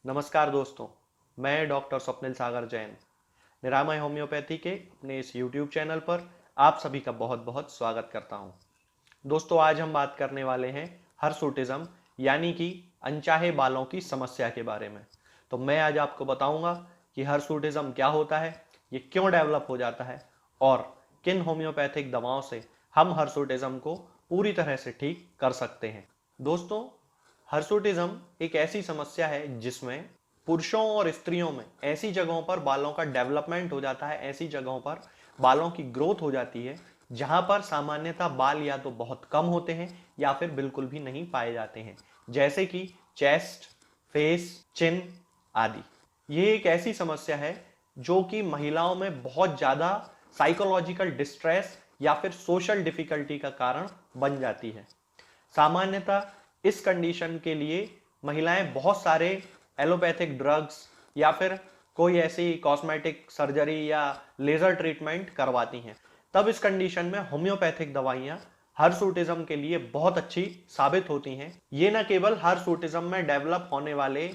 नमस्कार दोस्तों, मैं डॉक्टर स्वप्निल सागर जैन निरामय होम्योपैथी के अपने इस YouTube चैनल पर आप सभी का बहुत बहुत स्वागत करता हूं। दोस्तों, आज हम बात करने वाले हैं हर्सुटिज्म यानी कि अनचाहे बालों की समस्या के बारे में। तो मैं आज आपको बताऊंगा कि हर्सुटिज्म क्या होता है, ये क्यों डेवलप हो जाता है और किन होम्योपैथिक दवाओं से हम हर्सुटिज्म को पूरी तरह से ठीक कर सकते हैं। दोस्तों, हर्सुटिज्म एक ऐसी समस्या है जिसमें पुरुषों और स्त्रियों में ऐसी जगहों पर बालों का डेवलपमेंट हो जाता है, ऐसी जगहों पर बालों की ग्रोथ हो जाती है जहां पर सामान्यतः बाल या तो बहुत कम होते हैं या फिर बिल्कुल भी नहीं पाए जाते हैं, जैसे कि चेस्ट, फेस, चिन आदि। ये एक ऐसी समस्या है जो कि महिलाओं में बहुत ज्यादा साइकोलॉजिकल डिस्ट्रेस या फिर सोशल डिफिकल्टी का कारण बन जाती है। सामान्यतः इस कंडीशन के लिए महिलाएं बहुत सारे एलोपैथिक ड्रग्स या फिर कोई ऐसी कॉस्मेटिक सर्जरी या लेजर ट्रीटमेंट करवाती हैं। तब इस कंडीशन में होम्योपैथिक दवाइयां हर्सुटिज्म के लिए बहुत अच्छी साबित होती हैं। ये न केवल हर्सुटिज्म में डेवलप होने वाले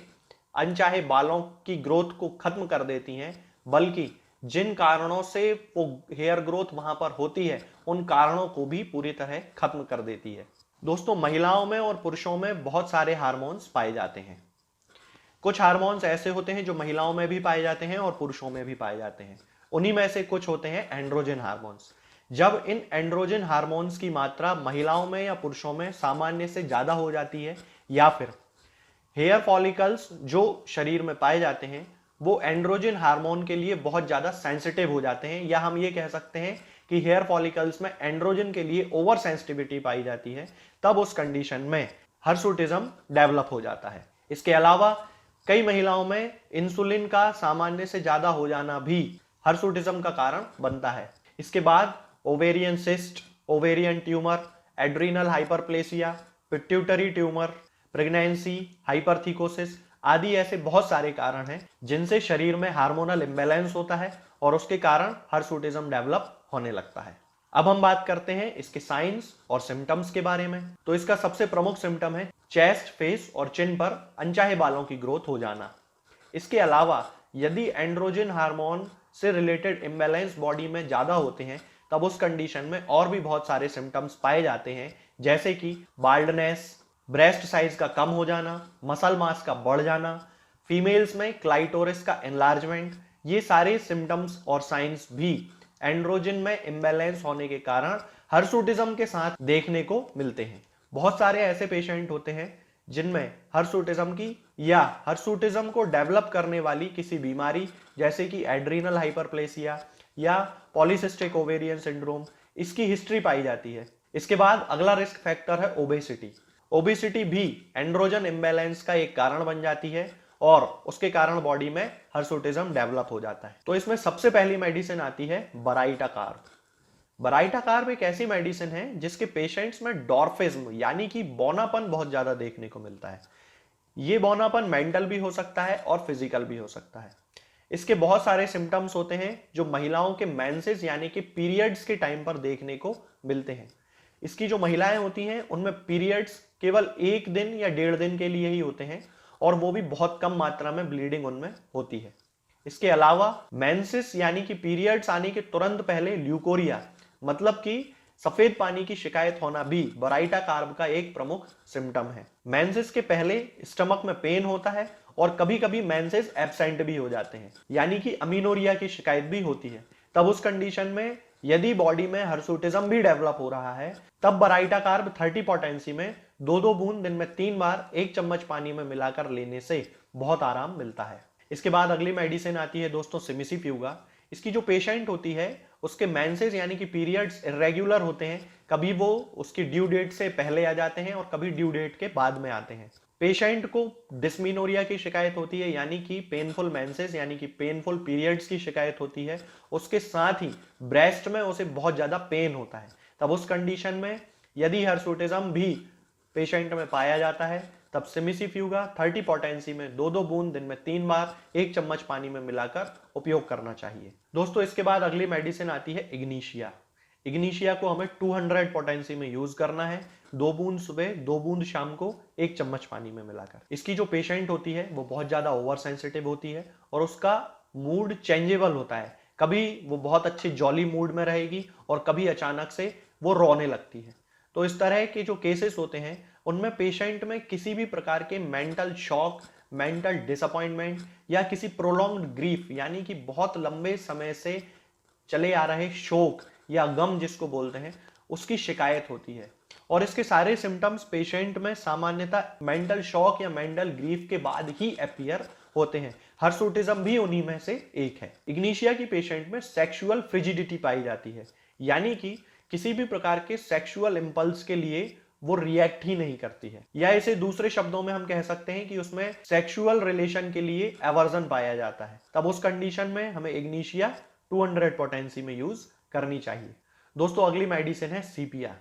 अनचाहे बालों की ग्रोथ को खत्म कर देती हैं, बल्कि जिन कारणों से वो हेयर ग्रोथ वहां पर होती है उन कारणों को भी पूरी तरह खत्म कर देती है। दोस्तों, महिलाओं में और पुरुषों में बहुत सारे हार्मोन्स पाए जाते हैं। कुछ हार्मोन्स ऐसे होते हैं जो महिलाओं में भी पाए जाते हैं और पुरुषों में भी पाए जाते हैं। उन्हीं में से कुछ होते हैं एंड्रोजन हार्मोन्स। जब इन एंड्रोजन हार्मोन्स की मात्रा महिलाओं में या पुरुषों में सामान्य से ज्यादा हो जाती है या फिर हेयर फॉलिकल्स जो शरीर में पाए जाते हैं वो एंड्रोजन हार्मोन के लिए बहुत ज्यादा सेंसिटिव हो जाते हैं, या हम ये कह सकते हैं कि हेयर फॉलिकल्स में एंड्रोजन के लिए ओवर सेंसिटिविटी पाई जाती है, तब उस कंडीशन में हर्सुटिज्म डेवलप हो जाता है। इसके अलावा कई महिलाओं में इंसुलिन का सामान्य से ज्यादा हो जाना भी हर्सुटिज्म का कारण बनता है। इसके बाद ovarian cyst, ovarian tumour, adrenal hyperplasia, pituitary tumour, pregnancy, hypertrichosis आदि ऐसे बहुत सारे कारण हैं जिनसे शरीर में हार्मोनल इम्बैलेंस होता है और उसके कारण हर्सुटिज्म डेवलप होने लगता है। अब हम बात करते हैं इसके साइंस और सिम्टम्स के बारे में। तो इसका सबसे प्रमुख सिम्टम है चेस्ट, फेस और चिन पर अनचाहे बालों की ग्रोथ हो जाना। इसके अलावा यदि एंड्रोजन हार्मोन से रिलेटेड इम्बैलेंस बॉडी में ज्यादा होते हैं तब उस कंडीशन में और भी बहुत सारे सिम्टम्स पाए जाते हैं, जैसे कि बाल्डनेस, ब्रेस्ट साइज का कम हो जाना, मसल मास का बढ़ जाना, फीमेल्स में क्लाइटोरिस का एनलार्जमेंट। ये सारे सिम्टम्स और साइंस भी एंड्रोजन में इम्बैलेंस होने के कारण हर्सुटिज्म के साथ देखने को मिलते हैं। बहुत सारे ऐसे पेशेंट होते हैं जिनमें हर्सुटिज्म की या हर्सुटिज्म को डेवलप करने वाली किसी बीमारी जैसे कि एड्रीनल हाइपरप्लेसिया या पॉलीसिस्टिक ओवेरियन सिंड्रोम, इसकी हिस्ट्री पाई जाती है। इसके बाद अगला रिस्क फैक्टर है ओबेसिटी। ओबेसिटी भी एंड्रोजन इम्बैलेंस का एक कारण बन जाती है और उसके कारण बॉडी में हर्सुटिज्म डेवलप हो जाता है। तो इसमें सबसे पहली मेडिसिन आती है बराइटाकार्ब। बराइटाकार्ब एक ऐसी मेडिसिन है जिसके पेशेंट्स में डॉर्फिज्म यानी कि बौनापन बहुत ज्यादा देखने को मिलता है। ये बौनापन मेंटल भी हो सकता है और फिजिकल भी हो सकता है। इसके बहुत सारे सिम्टम्स होते हैं जो महिलाओं के मेंसेस यानी कि पीरियड्स के टाइम पर देखने को मिलते हैं। इसकी जो महिलाएं होती हैं उनमें पीरियड्स केवल 1 दिन या 1.5 दिन के लिए ही होते हैं और वो भी बहुत कम मात्रा में ब्लीडिंग उनमें होती है। इसके अलावा मेंसेस यानी कि पीरियड्स आने के तुरंत पहले ल्यूकोरिया मतलब कि सफेद पानी की शिकायत होना भी बराइटाकार्ब का एक प्रमुख सिम्टम है। मेंसेस के पहले स्टमक में पेन होता है और कभी कभी मेंसेस एब्सेंट भी हो जाते हैं यानी कि अमीनोरिया की शिकायत भी होती है। तब उस कंडीशन में यदि बॉडी में हर्सुटिज्म भी डेवलप हो रहा है तब बराइटाकार्ब 30 पोटेंसी में 2-2 बूंद दिन में 3 बार 1 चम्मच पानी में मिलाकर लेने से बहुत आराम मिलता है। इसके बाद अगली मेडिसिन आती है दोस्तों सिमिसिफ्यूगा। इसकी जो पेशेंट होती है उसके मेंसेस यानी कि पीरियड्स इरेगुलर होते हैं, कभी वो उसकी ड्यू डेट से पहले आ जाते हैं और कभी ड्यू डेट के बाद में आते हैं। पेशेंट को डिस्मीनोरिया की शिकायत होती है यानी कि पेनफुल मेंसेस यानी कि पेनफुल पीरियड्स की शिकायत होती है। उसके साथ ही ब्रेस्ट में उसे बहुत ज्यादा पेन होता है। तब उस कंडीशन में यदि हर्सुटिज्म भी पेशेंट में पाया जाता है तब सिमिसिफ्यूगा 30 पोटेंसी में 2-2 बूंद दिन में 3 बार 1 चम्मच पानी में मिलाकर उपयोग करना चाहिए। दोस्तों, इसके बाद अगली मेडिसिन आती है इग्नीशिया। इग्निशिया को हमें 200 पोटेंसी में यूज करना है, 2 बूंद सुबह 2 बूंद शाम को 1 चम्मच पानी में मिलाकर। इसकी जो पेशेंट होती है वो बहुत ज्यादा ओवर सेंसिटिव होती है और उसका मूड चेंजेबल होता है। कभी वो बहुत अच्छे जॉली मूड में रहेगी और कभी अचानक से वो रोने लगती है। तो इस तरह के जो केसेस होते हैं उनमें पेशेंट में किसी भी प्रकार के मेंटल शॉक, मेंटल डिसअपॉइंटमेंट या किसी प्रोलॉन्ग्ड ग्रीफ यानी कि बहुत लंबे समय से चले आ रहे शोक या गम जिसको बोलते हैं, उसकी शिकायत होती है। और इसके सारे सिम्टम्स पेशेंट में सामान्यतः मेंटल शॉक या मेंटल ग्रीफ के बाद ही अपीयर होते हैं। हर्सुटिज्म भी उन्हीं में से एक है। इग्निशिया की पेशेंट में सेक्सुअल फ्रिजिडिटी पाई जाती है, यानी कि किसी भी प्रकार के सेक्सुअल इंपल्स के लिए वो रिएक्ट ही नहीं करती है, या इसे दूसरे शब्दों में हम कह सकते हैं कि उसमें सेक्सुअल रिलेशन के लिए एवर्जन पाया जाता है। तब उस कंडीशन में हमें इग्निशिया 200 पोटेंसी में यूज करनी चाहिए। दोस्तों अगली मेडिसिन है सीपिया।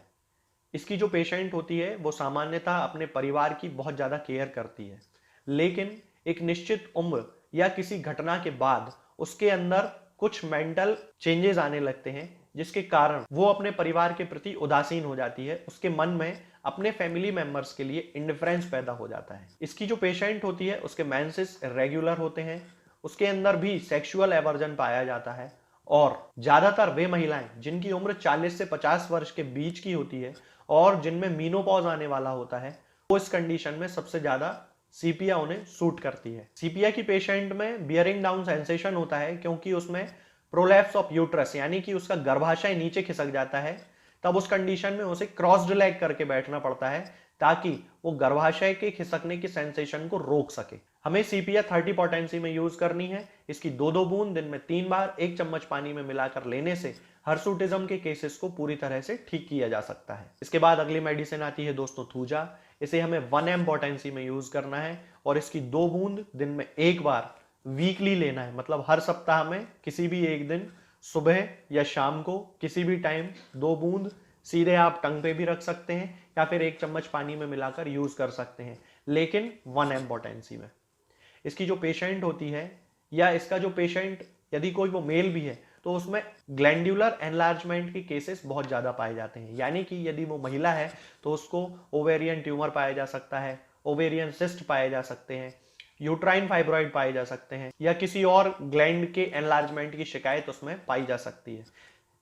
इसकी जो पेशेंट होती है वो सामान्यतः अपने परिवार की बहुत ज्यादा केयर करती है, लेकिन एक निश्चित उम्र या किसी घटना के बाद उसके अंदर कुछ मेंटल चेंजेस आने लगते हैं, जिसके कारण वो अपने परिवार के प्रति उदासीन हो जाती है। उसके मन में अपने फैमिली मेंबर्स के लिए इंडिफरेंस पैदा हो जाता है। इसकी जो पेशेंट होती है उसके मेंसेस इरेगुलर होते हैं, उसके अंदर भी सेक्सुअल एवर्जन पाया जाता है और ज्यादातर वे महिलाएं जिनकी उम्र 40 से 50 वर्ष के बीच की होती है और जिनमें मीनोपॉज आने वाला होता है, वो इस कंडीशन में सबसे ज्यादा सीपिया उन्हें सूट करती है। सीपिया की पेशेंट में बियरिंग डाउन सेंसेशन होता है क्योंकि उसमें प्रोलैप्स ऑफ यूट्रस यानी कि उसका गर्भाशय नीचे खिसक जाता है। तब उस कंडीशन में उसे क्रॉस्ड लेग करके बैठना पड़ता है ताकि वो गर्भाशय के खिसकने की सेंसेशन को रोक सके। हमें सीपिया 30 पोटेंसी में यूज करनी है। इसकी 2-2 बूंद दिन में 3 बार 1 चम्मच पानी में मिलाकर लेने से हर्सुटिज्म के केसेस को पूरी तरह से ठीक किया जा सकता है। इसके बाद अगली मेडिसिन आती है दोस्तों थूजा। इसे हमें 1 mg पोटेंसी में यूज करना है और इसकी 2 बूंद दिन में 1 बार वीकली लेना है, मतलब हर सप्ताह में किसी भी एक दिन सुबह या शाम को किसी भी टाइम 2 बूंद सीधे आप टंग पे भी रख सकते हैं या फिर 1 चम्मच पानी में मिलाकर यूज कर सकते हैं, लेकिन 1 mg पोटेंसी में। इसकी जो पेशेंट होती है या इसका जो पेशेंट यदि कोई वो मेल भी है तो उसमें ग्लैंडुलर एनलार्जमेंट के केसेस बहुत ज्यादा पाए जाते हैं, यानी कि यदि वो महिला है तो उसको ओवेरियन ट्यूमर पाया जा सकता है, ओवेरियन सिस्ट पाए जा सकते हैं, यूट्राइन फाइब्रॉइड पाए जा सकते हैं या किसी और ग्लैंड के एनलार्जमेंट की शिकायत उसमें पाई जा सकती है।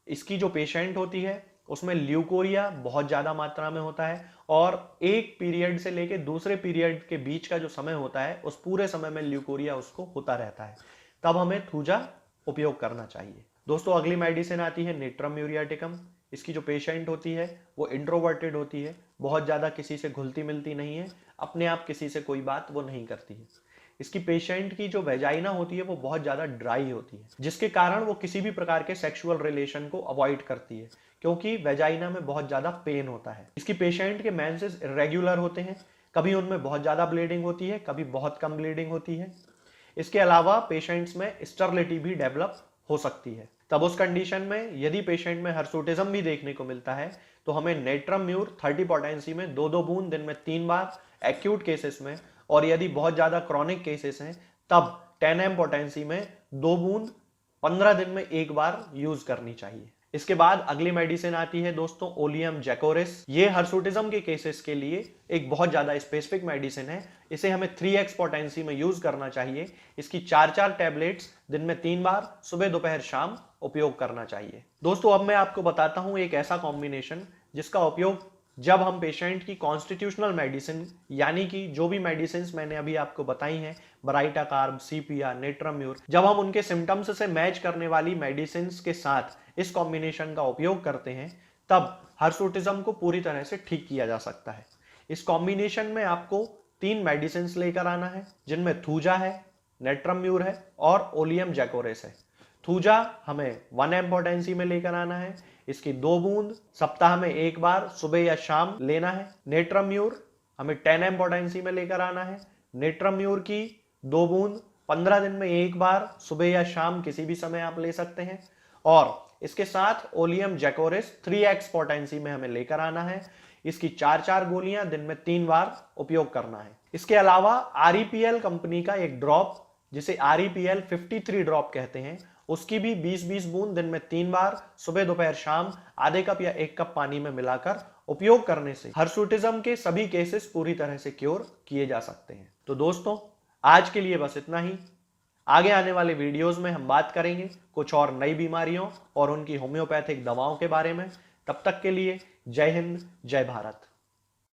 इसकी जो पेशेंट होती है उसमें ल्यूकोरिया बहुत ज्यादा मात्रा में होता है और एक पीरियड से लेके दूसरे पीरियड के बीच का जो समय होता है उस पूरे समय में ल्यूकोरिया उसको होता रहता है। तब हमें थूजा उपयोग करना चाहिए। दोस्तों अगली मेडिसिन आती है नेट्रम म्यूरियाटिकम। इसकी जो पेशेंट होती है वो इंट्रोवर्टेड होती है, बहुत ज्यादा किसी से घुलती मिलती नहीं है, अपने आप किसी से कोई बात वो नहीं करती है। इसकी पेशेंट की जो वेजाइना होती है वो बहुत ज्यादा ड्राई होती है, जिसके कारण वो किसी भी प्रकार के सेक्सुअल रिलेशन को अवॉइड करती है क्योंकि वेजाइना में बहुत ज्यादा पेन होता है। इसकी पेशेंट के मेंसेस इरेगुलर होते हैं, कभी उनमें बहुत ज्यादा ब्लीडिंग होती है, कभी बहुत कम ब्लीडिंग होती है। इसके अलावा पेशेंट्स में स्टरलिटी भी डेवलप हो सकती है। तब उस कंडीशन में यदि पेशेंट में हर्सुटिज्म भी देखने को मिलता है तो हमें नेट्रम म्यूर 30 पोटेंसी में 2-2 बूंद दिन में 3 बार एक्यूट केसेस में, और यदि बहुत ज्यादा क्रॉनिक केसेस हैं तब 10 mg पोटेंसी में 2 बूंद 15 दिन में 1 बार यूज करनी चाहिए। इसके बाद अगली मेडिसिन आती है दोस्तों ओलियम जैकोरिस। ये हर्सुटिज्म के केसेस के लिए एक बहुत ज्यादा स्पेसिफिक मेडिसिन है। इसे हमें 3x पोटेंसी में यूज करना चाहिए। इसकी 4-4 टैबलेट्स दिन में 3 बार सुबह दोपहर शाम उपयोग करना चाहिए। दोस्तों अब मैं आपको बताता हूं एक ऐसा कॉम्बिनेशन जिसका उपयोग जब हम पेशेंट की कॉन्स्टिट्यूशनल मेडिसिन यानी कि जो भी मेडिसिन मैंने अभी आपको बताई हैं, बराइटा कार्ब, सीपिया, नेट्रम म्यूर, जब हम उनके सिम्टम्स से मैच करने वाली मेडिसिन के साथ इस कॉम्बिनेशन का उपयोग करते हैं तब हर्सुटिज्म को पूरी तरह से ठीक किया जा सकता है। इस कॉम्बिनेशन में आपको 3 मेडिसिन लेकर आना है जिनमें थूजा है, नेट्रम म्यूर है और ओलियम जैकोरिस है। थूजा हमें 1 mg पोटेंसी में लेकर आना है। इसकी 2 बूंद सप्ताह में 1 बार सुबह या शाम लेना है। नेट्रम म्यूर हमें 10 mg पोटेंसी में लेकर आना है। नेट्रम म्यूर की 2 बूंद 15 दिन में 1 बार सुबह या शाम किसी भी समय आप ले सकते हैं। और इसके साथ ओलियम जैकोरिस 3x पोटेंसी में हमें लेकर आना है। इसकी 4-4 गोलियां दिन में 3 बार उपयोग करना है। इसके अलावा REPL कंपनी का एक ड्रॉप जिसे REPL 53 ड्रॉप कहते हैं उसकी भी 20-20 बूंद दिन में 3 बार सुबह दोपहर शाम आधे कप या 1 कप पानी में मिलाकर उपयोग करने से हिर्सुटिज्म के सभी केसेस पूरी तरह से क्योर किए जा सकते हैं। तो दोस्तों आज के लिए बस इतना ही। आगे आने वाले वीडियोस में हम बात करेंगे कुछ और नई बीमारियों और उनकी होम्योपैथिक दवाओं के बारे में। तब तक के लिए जय हिंद, जय भारत।